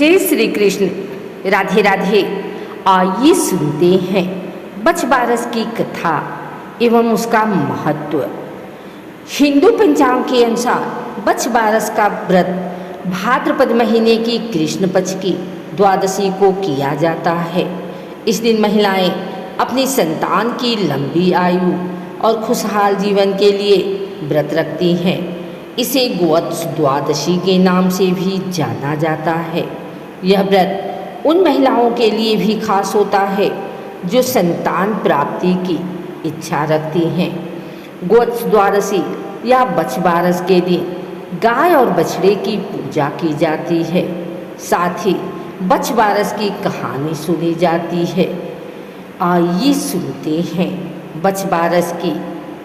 जय श्री कृष्ण। राधे राधे। आइए सुनते हैं बछ बारस की कथा एवं उसका महत्व। हिंदू पंचांग के अनुसार बछ बारस का व्रत भाद्रपद महीने की कृष्ण पक्ष की द्वादशी को किया जाता है। इस दिन महिलाएं अपनी संतान की लंबी आयु और खुशहाल जीवन के लिए व्रत रखती हैं। इसे गोवत्स द्वादशी के नाम से भी जाना जाता है। यह व्रत उन महिलाओं के लिए भी खास होता है जो संतान प्राप्ति की इच्छा रखती हैं। गोवत्स द्वादशी या बछ बारस के दिन गाय और बछड़े की पूजा की जाती है। साथ ही बछ बारस की कहानी सुनी जाती है। आइए सुनते हैं बछ बारस की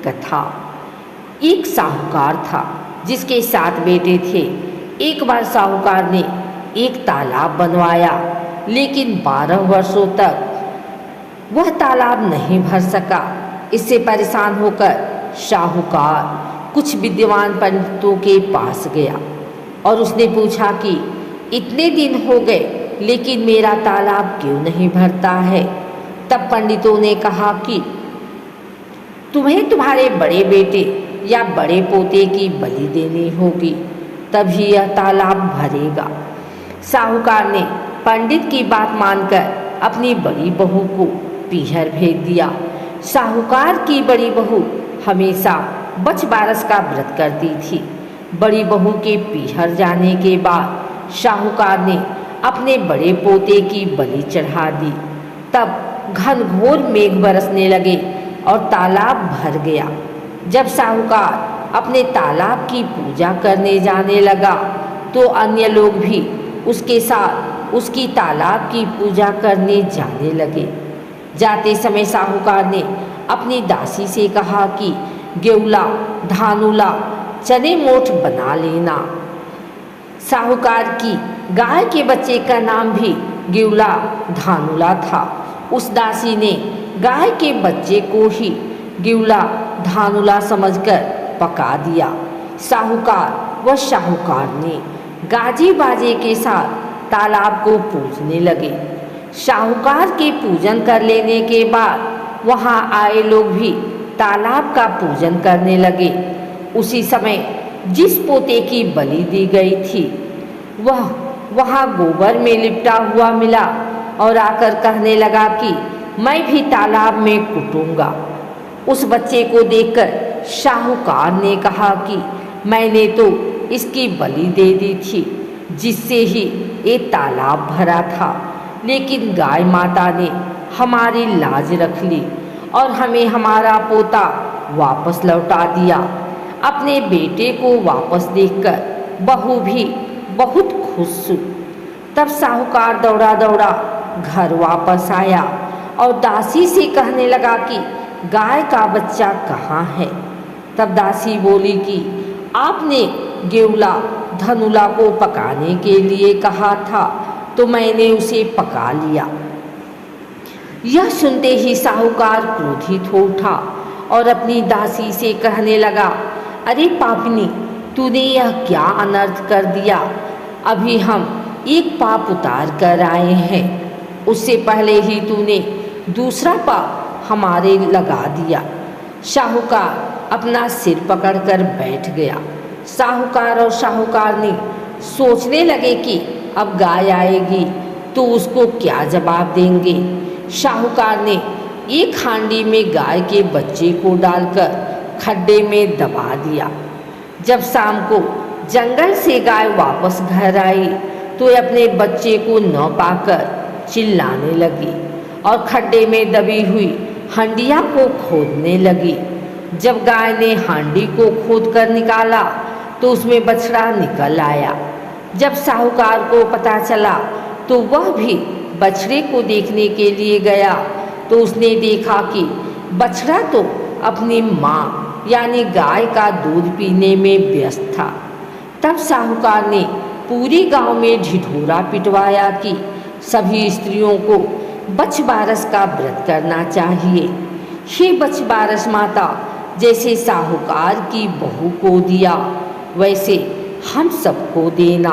कथा। एक साहूकार था जिसके 7 बेटे थे। एक बार साहूकार ने एक तालाब बनवाया, लेकिन 12 वर्षों तक वह तालाब नहीं भर सका। इससे परेशान होकर साहूकार कुछ विद्वान पंडितों के पास गया और उसने पूछा कि इतने दिन हो गए लेकिन मेरा तालाब क्यों नहीं भरता है। तब पंडितों ने कहा कि तुम्हें तुम्हारे बड़े बेटे या बड़े पोते की बलि देनी होगी, तभी यह तालाब भरेगा। साहूकार ने पंडित की बात मानकर अपनी बड़ी बहू को पीहर भेज दिया। साहूकार की बड़ी बहू हमेशा बछ बारस का व्रत करती थी। बड़ी बहू के पीहर जाने के बाद साहूकार ने अपने बड़े पोते की बलि चढ़ा दी। तब घनघोर मेघ बरसने लगे और तालाब भर गया। जब साहूकार अपने तालाब की पूजा करने जाने लगा तो अन्य लोग भी उसके साथ उसकी तालाब की पूजा करने जाने लगे। जाते समय साहूकार ने अपनी दासी से कहा कि गेउला, धानुला, चने मोठ बना लेना। साहूकार की गाय के बच्चे का नाम भी गेउला धानुला था। उस दासी ने गाय के बच्चे को ही गेउला धानुला समझकर पका दिया। साहूकार व शाहूकार ने गाजे बाजे के साथ तालाब को पूजने लगे। शाहूकार के पूजन कर लेने के बाद वहां आए लोग भी तालाब का पूजन करने लगे। उसी समय जिस पोते की बलि दी गई थी वह वहां गोबर में लिपटा हुआ मिला और आकर कहने लगा कि मैं भी तालाब में कूटूंगा। उस बच्चे को देखकर साहूकार ने कहा कि मैंने तो इसकी बलि दे दी थी जिससे ही ये तालाब भरा था, लेकिन गाय माता ने हमारी लाज रख ली और हमें हमारा पोता वापस लौटा दिया। अपने बेटे को वापस देखकर बहू भी बहुत खुश हुई। तब साहूकार दौड़ा दौड़ा घर वापस आया और दासी से कहने लगा कि गाय का बच्चा कहाँ है। तब दासी बोली कि आपने गेउला धनुला को पकाने के लिए कहा था तो मैंने उसे पका लिया। यह सुनते ही साहूकार क्रोधित हो उठा और अपनी दासी से कहने लगा, अरे पापनी, तूने यह क्या अनर्थ कर दिया। अभी हम एक पाप उतार कर आए हैं, उससे पहले ही तूने दूसरा पाप हमारे लगा दिया। साहूकार अपना सिर पकड़कर बैठ गया। साहूकार और साहूकारनी सोचने लगे कि अब गाय आएगी तो उसको क्या जवाब देंगे। साहूकार ने एक हांडी में गाय के बच्चे को डालकर खड्डे में दबा दिया। जब शाम को जंगल से गाय वापस घर आई तो अपने बच्चे को न पाकर चिल्लाने लगी और खड्डे में दबी हुई हंडिया को खोदने लगी। जब गाय ने हांडी को खोदकर निकाला तो उसमें बछड़ा निकल आया। जब साहूकार को पता चला तो वह भी बछड़े को देखने के लिए गया तो उसने देखा कि बछड़ा तो अपनी माँ यानी गाय का दूध पीने में व्यस्त था। तब साहूकार ने पूरे गांव में ढिढोरा पिटवाया कि सभी स्त्रियों को बछ बारस का व्रत करना चाहिए। हे बछ बारस माता, जैसे साहूकार की बहू को दिया वैसे हम सबको देना।